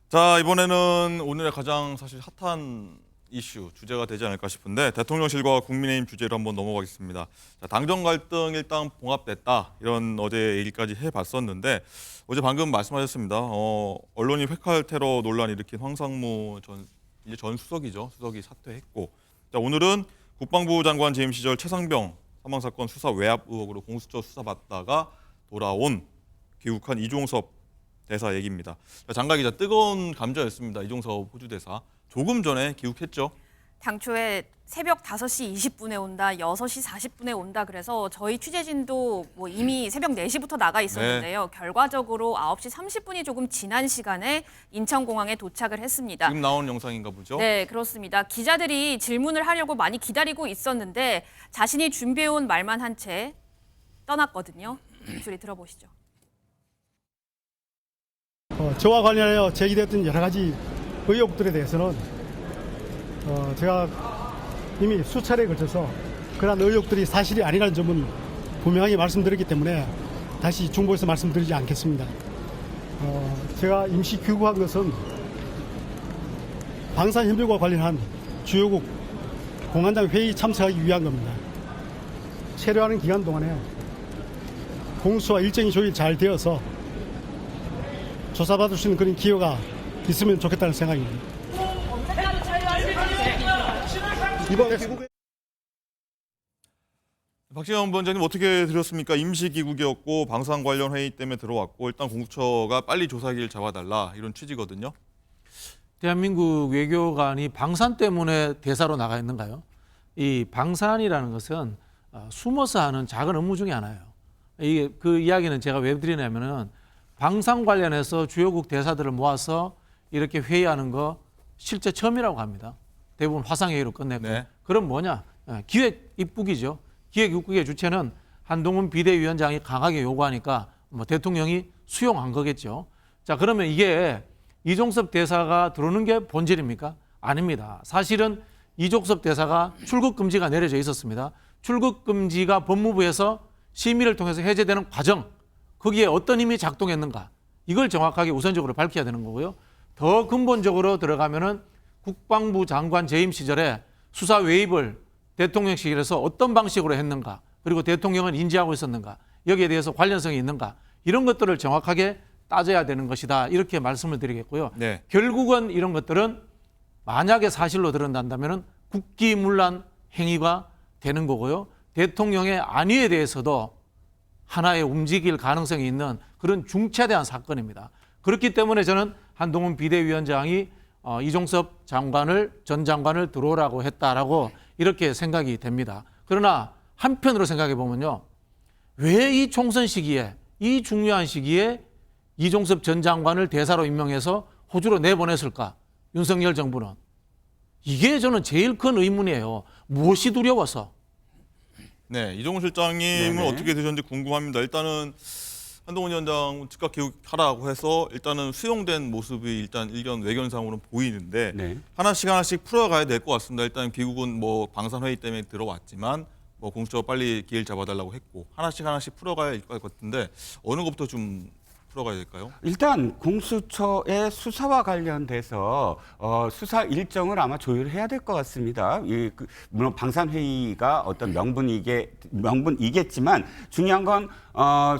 자, 이번에는 오늘의 가장 사실 핫한 이슈, 주제가 되지 않을까 싶은데 대통령실과 국민의힘 주제로 한번 넘어가겠습니다. 자, 당정 갈등 일단 봉합됐다. 이런 어제 얘기까지 해봤었는데 어제 방금 말씀하셨습니다. 언론이 회칼 테러 논란 일으킨 황상무 전 수석이죠. 수석이 사퇴했고 자, 오늘은 국방부 장관 재임 시절 최상병 사망사건 수사 외압 의혹으로 공수처 수사받다가 돌아온 귀국한 이종섭 대사 얘기입니다. 장가 기자, 뜨거운 감자였습니다. 이종섭 호주 대사. 조금 전에 귀국했죠. 당초에 새벽 5시 20분에 온다, 6시 40분에 온다 그래서 저희 취재진도 이미 새벽 4시부터 나가 있었는데요. 결과적으로 9시 30분이 조금 지난 시간에 인천공항에 도착을 했습니다. 지금 나온 영상인가 보죠? 네, 그렇습니다. 기자들이 질문을 하려고 많이 기다리고 있었는데 자신이 준비해온 말만 한 채 떠났거든요. 목소리 들어보시죠. 저와 관련하여 제기됐던 여러 가지 의혹들에 대해서는 제가 이미 수차례에 걸쳐서 그러한 의혹들이 사실이 아니라는 점은 분명하게 말씀드렸기 때문에 다시 중보해서 말씀드리지 않겠습니다. 제가 임시 귀국한 것은 방산협력과 관련한 주요국 공안장 회의 참석하기 위한 겁니다. 체류하는 기간 동안에 공수와 일정이 조율 잘 되어서 조사받을 수 있는 그런 기회가 있으면 좋겠다는 생각입니다. 이번 귀국에 박지원 원장님 어떻게 들었습니까? 임시 귀국이었고 방산 관련 회의 때문에 들어왔고 일단 공수처가 빨리 조사기를 잡아달라 이런 취지거든요. 대한민국 외교관이 방산 때문에 대사로 나가 있는가요? 이 방산이라는 것은 숨어서 하는 작은 업무 중에 하나예요. 이게 그 이야기는 제가 왜 드리냐면은 방산 관련해서 주요국 대사들을 모아서 이렇게 회의하는 거 실제 처음이라고 합니다. 대부분 화상회의로 끝냈고. 네. 그럼 뭐냐? 기획 입국이죠. 기획 입국의 주체는 한동훈 비대위원장이 강하게 요구하니까 대통령이 수용한 거겠죠. 자, 그러면 이게 이종섭 대사가 들어오는 게 본질입니까? 아닙니다. 사실은 이종섭 대사가 출국 금지가 내려져 있었습니다. 출국 금지가 법무부에서 심의를 통해서 해제되는 과정, 거기에 어떤 힘이 작동했는가, 이걸 정확하게 우선적으로 밝혀야 되는 거고요. 더 근본적으로 들어가면은 국방부 장관 재임 시절에 수사 외입을 대통령실에서 어떤 방식으로 했는가, 그리고 대통령은 인지하고 있었는가, 여기에 대해서 관련성이 있는가, 이런 것들을 정확하게 따져야 되는 것이다, 이렇게 말씀을 드리겠고요. 네. 결국은 이런 것들은 만약에 사실로 드러난다면은 국기문란 행위가 되는 거고요. 대통령의 안위에 대해서도 하나의 움직일 가능성이 있는 그런 중차대한 사건입니다. 그렇기 때문에 저는 한동훈 비대위원장이 이종섭 전 장관을 들어오라고 했다라고 이렇게 생각이 됩니다. 그러나 한편으로 생각해 보면요. 왜 이 총선 시기에, 이 중요한 시기에 이종섭 전 장관을 대사로 임명해서 호주로 내보냈을까? 윤석열 정부는. 이게 저는 제일 큰 의문이에요. 무엇이 두려워서? 네, 이종훈 실장님은 네네. 어떻게 되셨는지 궁금합니다. 일단은 한동훈 위원장 즉각 귀국하라고 해서 일단은 수용된 모습이 일단 일견 외견상으로는 보이는데 네. 하나씩 풀어가야 될 것 같습니다. 일단 귀국은 방산 회의 때문에 들어왔지만 공수처가 빨리 기회를 잡아달라고 했고 하나씩 풀어가야 할 것 같은데 어느 것부터 좀 풀어가야 될까요? 일단 공수처의 수사와 관련돼서 수사 일정을 아마 조율해야 될 것 같습니다. 물론 방산회의가 어떤 명분이겠지만 중요한 건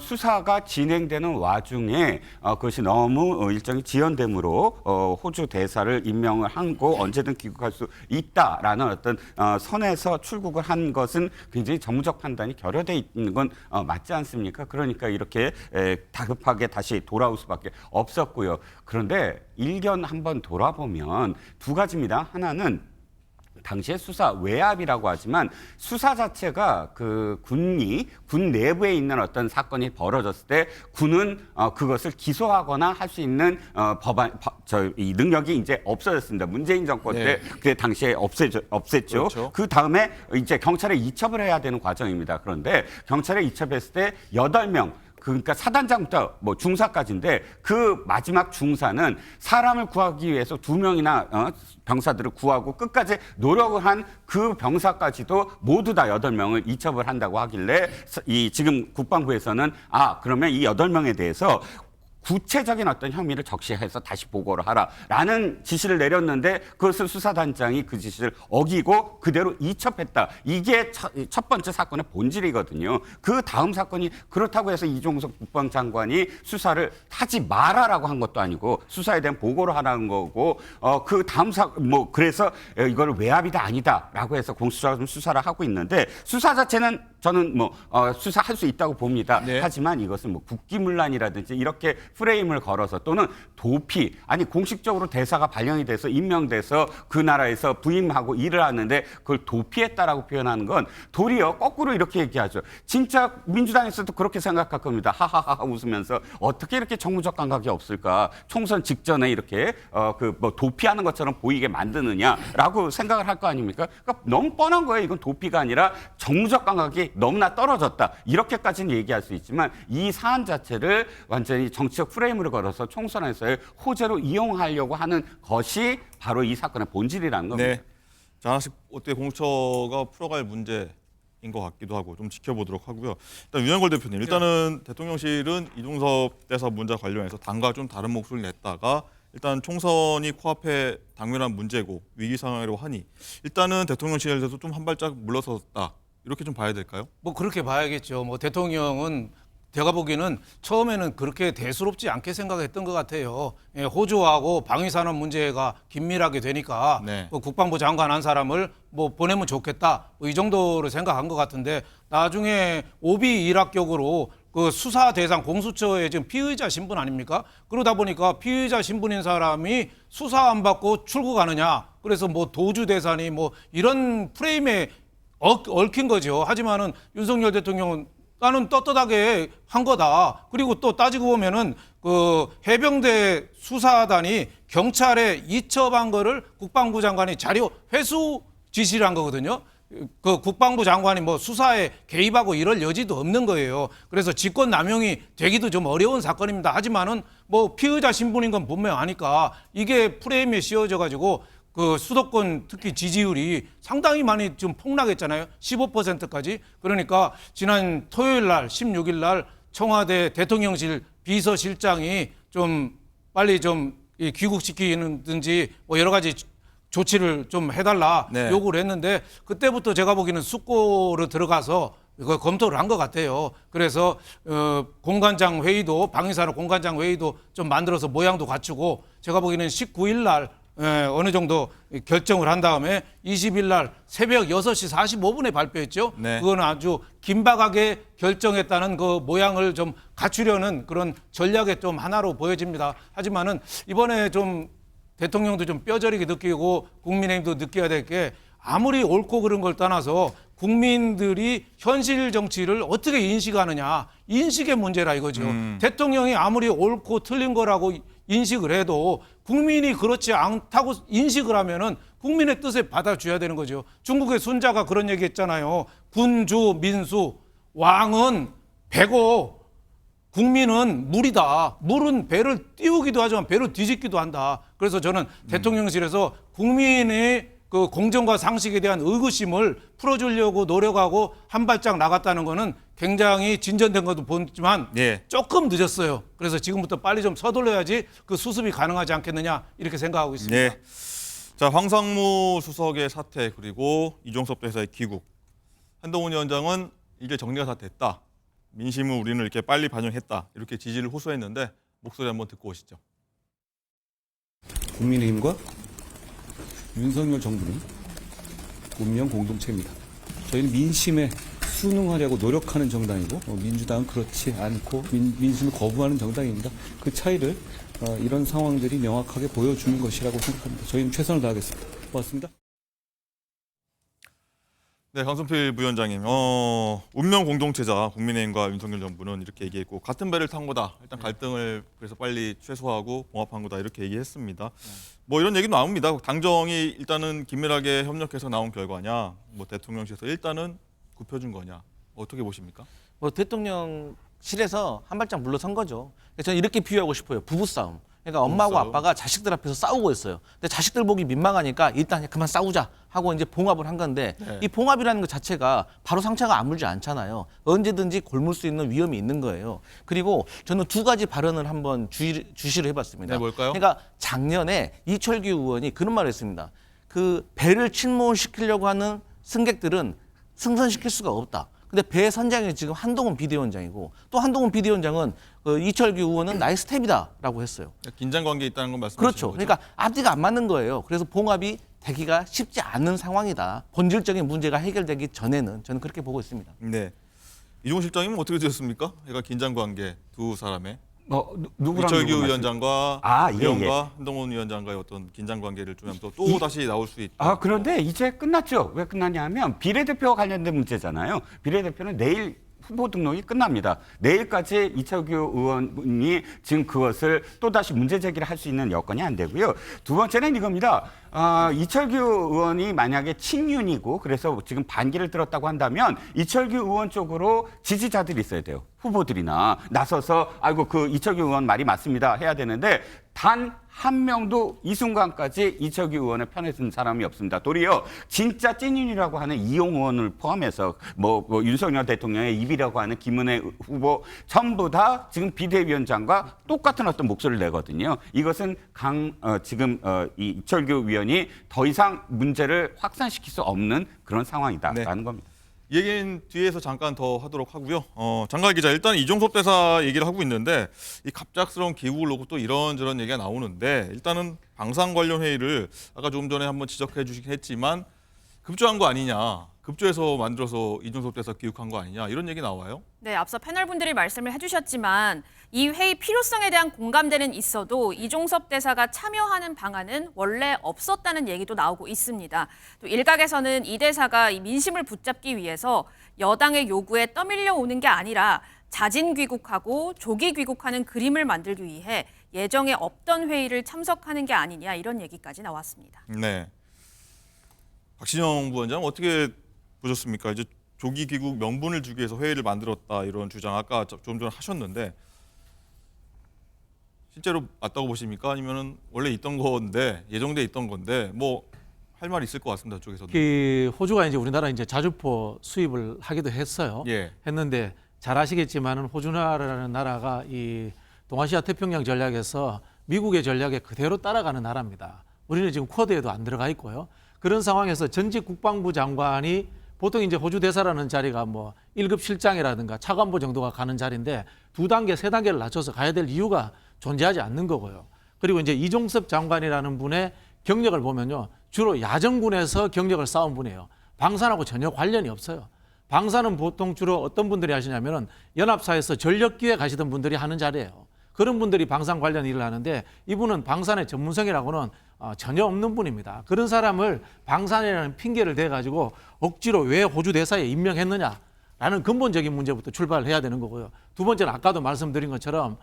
수사가 진행되는 와중에 그것이 너무 일정이 지연됨으로 호주 대사를 임명을 하고 언제든 귀국할 수 있다라는 어떤 선에서 출국을 한 것은 굉장히 정무적 판단이 결여돼 있는 건 맞지 않습니까? 그러니까 이렇게 다급하게 다시 돌아올 수밖에 없었고요. 그런데 일견 한번 돌아보면 두 가지입니다. 하나는 당시에 수사 외압이라고 하지만 수사 자체가 군 내부에 있는 어떤 사건이 벌어졌을 때 군은 그것을 기소하거나 할 수 있는 이 능력이 이제 없어졌습니다. 문재인 정권 때 그 당시에 없앴죠. 그렇죠. 그 다음에 이제 경찰에 이첩을 해야 되는 과정입니다. 그런데 경찰에 이첩했을 때 8명 그러니까 사단장부터 중사까지인데 그 마지막 중사는 사람을 구하기 위해서 2명이나 병사들을 구하고 끝까지 노력을 한 그 병사까지도 모두 다 8명을 이첩을 한다고 하길래 지금 국방부에서는 그러면 이 8명에 대해서 구체적인 어떤 혐의를 적시해서 다시 보고를 하라라는 지시를 내렸는데 그것을 수사단장이 그 지시를 어기고 그대로 이첩했다. 이게 첫 번째 사건의 본질이거든요. 그 다음 사건이 그렇다고 해서 이종석 국방장관이 수사를 하지 마라라고 한 것도 아니고 수사에 대한 보고를 하라는 거고 그 다음 그래서 이걸 외압이다 아니다라고 해서 공수처가 좀 수사를 하고 있는데 수사 자체는 저는 수사할 수 있다고 봅니다. 네. 하지만 이것은 국기문란이라든지 이렇게 프레임을 걸어서 또는 도피 아니 공식적으로 대사가 발령이 돼서 임명돼서 그 나라에서 부임하고 일을 하는데 그걸 도피했다라고 표현하는 건 도리어 거꾸로 이렇게 얘기하죠. 진짜 민주당에서도 그렇게 생각할 겁니다. 하하하 웃으면서 어떻게 이렇게 정무적 감각이 없을까? 총선 직전에 이렇게 도피하는 것처럼 보이게 만드느냐라고 생각을 할 거 아닙니까? 그러니까 너무 뻔한 거예요. 이건 도피가 아니라 정무적 감각이 너무나 떨어졌다. 이렇게까지는 얘기할 수 있지만 이 사안 자체를 완전히 정치적 프레임으로 걸어서 총선에서의 호재로 이용하려고 하는 것이 바로 이 사건의 본질이라는 겁니다. 네. 자, 하나씩 어떻게 공수처가 풀어갈 문제인 것 같기도 하고 좀 지켜보도록 하고요. 일단 윤영걸 대표님, 일단은 대통령실은 이종섭 대사 문제 관련해서 당과 좀 다른 목소리를 냈다가 일단 총선이 코앞에 당면한 문제고 위기 상황이라고 하니 일단은 대통령실에서 좀 한 발짝 물러섰다. 이렇게 좀 봐야 될까요? 뭐 그렇게 봐야겠죠. 뭐 대통령은 제가 보기에는 처음에는 그렇게 대수롭지 않게 생각했던 것 같아요. 예, 호주하고 방위산업 문제가 긴밀하게 되니까 네. 국방부 장관 한 사람을 뭐 보내면 좋겠다. 이 정도로 생각한 것 같은데 나중에 오비 일학격으로 그 수사 대상 공수처의 지금 피의자 신분 아닙니까? 그러다 보니까 피의자 신분인 사람이 수사 안 받고 출국하느냐. 그래서 뭐 도주 대상이 뭐 이런 프레임에 얽힌 거죠. 하지만은 윤석열 대통령은 나는 떳떳하게 한 거다. 그리고 또 따지고 보면은 그 해병대 수사단이 경찰에 이첩한 거를 국방부 장관이 자료 회수 지시를 한 거거든요. 그 국방부 장관이 뭐 수사에 개입하고 이럴 여지도 없는 거예요. 그래서 직권 남용이 되기도 좀 어려운 사건입니다. 하지만은 뭐 피의자 신분인 건 분명하니까 이게 프레임에 씌워져 가지고 그 수도권 특히 지지율이 상당히 많이 좀 폭락했잖아요. 15%까지. 그러니까 지난 토요일 날 16일 날 청와대 대통령실 비서실장이 좀 빨리 좀 귀국시키는든지 뭐 여러 가지 조치를 좀 해달라 네. 요구를 했는데 그때부터 제가 보기에는 숙고로 들어가서 이거 검토를 한 것 같아요. 그래서 공관장 회의도 방위산업 공관장 회의도 좀 만들어서 모양도 갖추고 제가 보기에는 19일 날 어느 정도 결정을 한 다음에 20일 날 새벽 6시 45분에 발표했죠. 네. 그거는 아주 긴박하게 결정했다는 그 모양을 좀 갖추려는 그런 전략의 좀 하나로 보여집니다. 하지만은 이번에 좀 대통령도 좀 뼈저리게 느끼고 국민의힘도 느껴야 될 게 아무리 옳고 그른 걸 떠나서 국민들이 현실 정치를 어떻게 인식하느냐. 인식의 문제라 이거죠. 대통령이 아무리 옳고 틀린 거라고 인식을 해도 국민이 그렇지 않다고 인식을 하면은 국민의 뜻에 받아줘야 되는 거죠. 중국의 순자가 그런 얘기 했잖아요. 군주, 민수, 왕은 배고 국민은 물이다. 물은 배를 띄우기도 하지만 배를 뒤집기도 한다. 그래서 저는 대통령실에서 국민의 그 공정과 상식에 대한 의구심을 풀어주려고 노력하고 한 발짝 나갔다는 거는 굉장히 진전된 것도 보지만 예. 조금 늦었어요. 그래서 지금부터 빨리 좀 서둘러야지 그 수습이 가능하지 않겠느냐 이렇게 생각하고 있습니다. 네. 자, 황상무 수석의 사퇴 그리고 이종섭 대사의 귀국. 한동훈 위원장은 이제 정리가 다 됐다. 민심을 우리는 이렇게 빨리 반영했다. 이렇게 지지를 호소했는데 목소리 한번 듣고 오시죠. 국민의힘과 윤석열 정부는 운명 공동체입니다. 저희는 민심에 순응하려고 노력하는 정당이고 민주당은 그렇지 않고 민심을 거부하는 정당입니다. 그 차이를 이런 상황들이 명확하게 보여주는 것이라고 생각합니다. 저희는 최선을 다하겠습니다. 고맙습니다. 네, 강성필 부위원장님. 운명 공동체자 국민의힘과 윤석열 정부는 이렇게 얘기했고 같은 배를 탄 거다. 일단 갈등을 그래서 빨리 최소화하고 봉합한 거다. 이렇게 얘기했습니다. 뭐 이런 얘기도 나옵니다. 당정이 일단은 긴밀하게 협력해서 나온 결과냐, 뭐 대통령실에서 일단은 굽혀준 거냐. 어떻게 보십니까? 뭐 대통령실에서 한 발짝 물러선 거죠. 저는 이렇게 비유하고 싶어요. 부부싸움. 그러니까 엄마하고 싸움. 아빠가 자식들 앞에서 싸우고 있어요. 근데 자식들 보기 민망하니까 일단 그만 싸우자 하고 이제 봉합을 한 건데 네. 이 봉합이라는 것 자체가 바로 상처가 아물지 않잖아요. 언제든지 골물 수 있는 위험이 있는 거예요. 그리고 저는 두 가지 발언을 한번 주시를 해봤습니다. 네, 뭘까요? 그러니까 작년에 이철규 의원이 그런 말을 했습니다. 그 배를 침몰시키려고 하는 승객들은 승선시킬 수가 없다. 근데 배 선장이 지금 한동훈 비대위원장이고 또 한동훈 비대위원장은 이철규 의원은 나의 스텝이다라고 했어요. 긴장 관계에 있다는 건 말씀하시는 그렇죠. 거죠? 그러니까 앞뒤가 안 맞는 거예요. 그래서 봉합이 되기가 쉽지 않은 상황이다. 본질적인 문제가 해결되기 전에는 저는 그렇게 보고 있습니다. 네. 이종호 실장님은 어떻게 되셨습니까? 그러니까 긴장 관계 두 사람의 누구랑 이철규 누구 말씀- 위원장과 아, 예, 의원과 한동훈 위원장과의 어떤 긴장 관계를 좀 또 다시 나올 수 있다. 아, 그런데 이제 끝났죠. 왜 끝났냐면 비례대표와 관련된 문제잖아요. 비례대표는 내일 후보 등록이 끝납니다. 내일까지 이철규 의원이 지금 그것을 또다시 문제 제기를 할 수 있는 여건이 안 되고요. 두 번째는 이겁니다. 이철규 의원이 만약에 친윤이고 그래서 지금 반기를 들었다고 한다면 이철규 의원 쪽으로 지지자들이 있어야 돼요. 후보들이나 나서서 아이고 그 이철규 의원 말이 맞습니다 해야 되는데 단 한 명도 이 순간까지 이철규 의원의 편에 든 사람이 없습니다. 도리어 진짜 찐윤이라고 하는 이용 의원을 포함해서 뭐 윤석열 대통령의 입이라고 하는 김은혜 후보 전부 다 지금 비대위원장과 똑같은 어떤 목소리를 내거든요. 이것은 지금 이 이철규 위원이 더 이상 문제를 확산시킬 수 없는 그런 상황이다라는 네. 겁니다. 이 얘기는 뒤에서 잠깐 더 하도록 하고요. 장갈 기자, 일단 이종섭 대사 얘기를 하고 있는데 이 갑작스러운 기국을 놓고 또 이런저런 얘기가 나오는데 일단은 방산 관련 회의를 아까 조금 전에 한번 지적해 주시긴 했지만 급조한 거 아니냐. 급조해서 만들어서 이종섭 대사 기획한 거 아니냐 이런 얘기 나와요. 네, 앞서 패널분들이 말씀을 해주셨지만 이 회의 필요성에 대한 공감대는 있어도 이종섭 대사가 참여하는 방안은 원래 없었다는 얘기도 나오고 있습니다. 또 일각에서는 이 대사가 이 민심을 붙잡기 위해서 여당의 요구에 떠밀려 오는 게 아니라 자진 귀국하고 조기 귀국하는 그림을 만들기 위해 예정에 없던 회의를 참석하는 게 아니냐 이런 얘기까지 나왔습니다. 네. 박신영 부원장 어떻게 보셨습니까? 이제 조기 귀국 명분을 주기 위해서 회의를 만들었다 이런 주장 아까 좀 전에 하셨는데 실제로 맞다고 보십니까? 아니면은 원래 있던 건데 예정돼 있던 건데 뭐 할 말이 있을 것 같습니다. 쪽에서도. 그 호주가 이제 우리나라 이제 자주포 수입을 하기도 했어요. 예. 했는데 잘 아시겠지만은 호주나라라는 나라가 이 동아시아 태평양 전략에서 미국의 전략에 그대로 따라가는 나라입니다. 우리는 지금 쿼드에도 안 들어가 있고요. 그런 상황에서 전직 국방부 장관이 보통 이제 호주 대사라는 자리가 뭐 1급 실장이라든가 차관보 정도가 가는 자리인데 2단계, 3단계를 낮춰서 가야 될 이유가 존재하지 않는 거고요. 그리고 이제 이종섭 장관이라는 분의 경력을 보면요. 주로 야전군에서 경력을 쌓은 분이에요. 방산하고 전혀 관련이 없어요. 방산은 보통 주로 어떤 분들이 하시냐면은 연합사에서 전력기에 가시던 분들이 하는 자리예요. 그런 분들이 방산 관련 일을 하는데 이분은 방산의 전문성이라고는 전혀 없는 분입니다. 그런 사람을 방산이라는 핑계를 대가지고 억지로 왜 호주 대사에 임명했느냐라는 근본적인 문제부터 출발해야 되는 거고요. 두 번째는 아까도 말씀드린 것처럼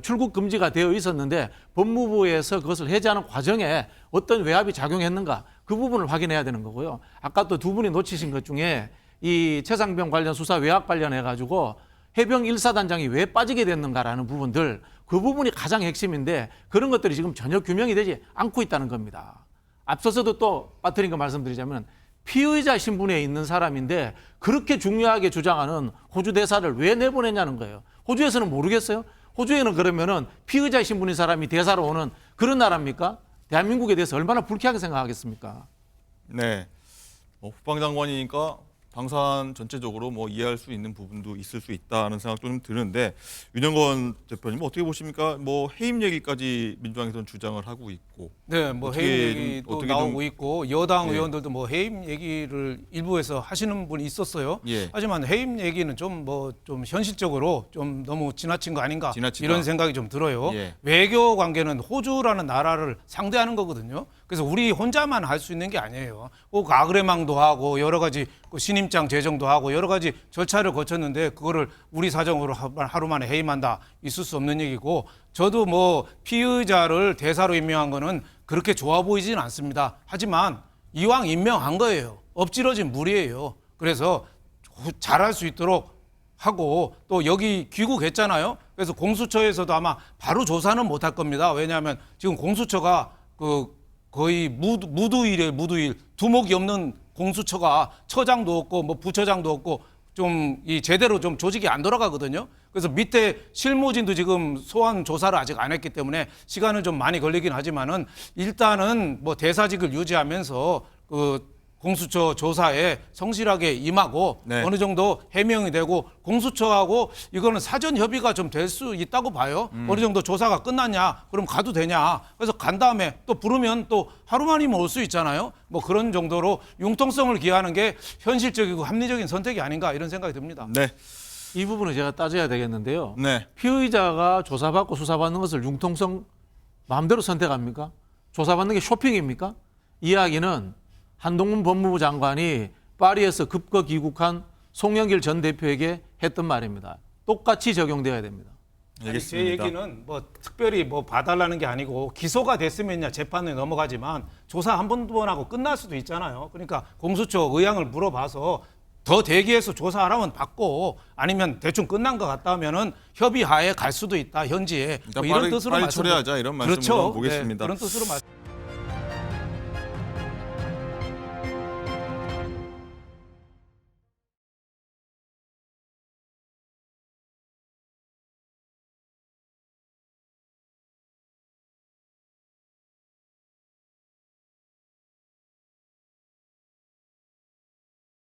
출국 금지가 되어 있었는데 법무부에서 그것을 해제하는 과정에 어떤 외압이 작용했는가 그 부분을 확인해야 되는 거고요. 아까 또 두 분이 놓치신 것 중에 이 최상병 관련 수사 외압 관련해 가지고 해병 1사단장이 왜 빠지게 됐는가라는 부분들 그 부분이 가장 핵심인데 그런 것들이 지금 전혀 규명이 되지 않고 있다는 겁니다. 앞서서도 또 빠뜨린 거 말씀드리자면 피의자 신분에 있는 사람인데 그렇게 중요하게 주장하는 호주 대사를 왜 내보냈냐는 거예요. 호주에서는 모르겠어요? 호주에는 그러면은 피의자 신분인 사람이 대사로 오는 그런 나라입니까? 대한민국에 대해서 얼마나 불쾌하게 생각하겠습니까? 네. 국방장관이니까 방산 전체적으로 뭐 이해할 수 있는 부분도 있을 수 있다는 생각도 좀 드는데 윤영건 대표님 어떻게 보십니까? 뭐 해임 얘기까지 민주당에서는 주장을 하고 있고. 네, 뭐 어떻게 해임 좀- 얘기도 어떻게 나오고 좀- 있고 여당 예. 의원들도 뭐 해임 얘기를 일부에서 하시는 분이 있었어요. 예. 하지만 해임 얘기는 좀 현실적으로 좀 너무 지나친 거 아닌가 지나치다. 이런 생각이 좀 들어요. 예. 외교 관계는 호주라는 나라를 상대하는 거거든요. 그래서 우리 혼자만 할 수 있는 게 아니에요. 꼭 아그레망도 하고 여러 가지 신임장 제정도 하고 여러 가지 절차를 거쳤는데 그거를 우리 사정으로 하루 만에 해임한다 있을 수 없는 얘기고 저도 뭐 피의자를 대사로 임명한 거는 그렇게 좋아 보이지는 않습니다. 하지만 이왕 임명한 거예요. 엎질러진 물이에요. 그래서 잘할 수 있도록 하고 또 여기 귀국했잖아요. 그래서 공수처에서도 아마 바로 조사는 못할 겁니다. 왜냐하면 지금 공수처가 거의 무두일 두목이 없는 공수처가 처장도 없고 뭐 부처장도 없고 좀 이 제대로 좀 조직이 안 돌아가거든요. 그래서 밑에 실무진도 지금 소환 조사를 아직 안 했기 때문에 시간은 좀 많이 걸리긴 하지만은 일단은 뭐 대사직을 유지하면서 공수처 조사에 성실하게 임하고 네. 어느 정도 해명이 되고 공수처하고 이거는 사전 협의가 좀 될 수 있다고 봐요. 어느 정도 조사가 끝났냐? 그럼 가도 되냐? 그래서 간 다음에 또 부르면 또 하루만이면 올 수 있잖아요. 뭐 그런 정도로 융통성을 기하는 게 현실적이고 합리적인 선택이 아닌가 이런 생각이 듭니다. 네. 이 부분을 제가 따져야 되겠는데요. 네. 피의자가 조사받고 수사받는 것을 융통성 마음대로 선택합니까? 조사받는 게 쇼핑입니까? 이야기는 한동훈 법무부 장관이 파리에서 급거 귀국한 송영길 전 대표에게 했던 말입니다. 똑같이 적용돼야 됩니다. 아니, 제 알겠습니다. 얘기는 뭐 특별히 뭐 봐달라는 게 아니고 기소가 됐으면야 재판에 넘어가지만 조사 한 번 하고 끝날 수도 있잖아요. 그러니까 공수처 의향을 물어봐서 더 대기해서 조사하라면 받고 아니면 대충 끝난 것 같다 하면은 협의하에 갈 수도 있다 현지에 일단 뭐 이런 빨리 뜻으로 빨리 말씀. 처리하자 이런 말씀으로 그렇죠. 보겠습니다. 네, 그런 뜻으로 말씀.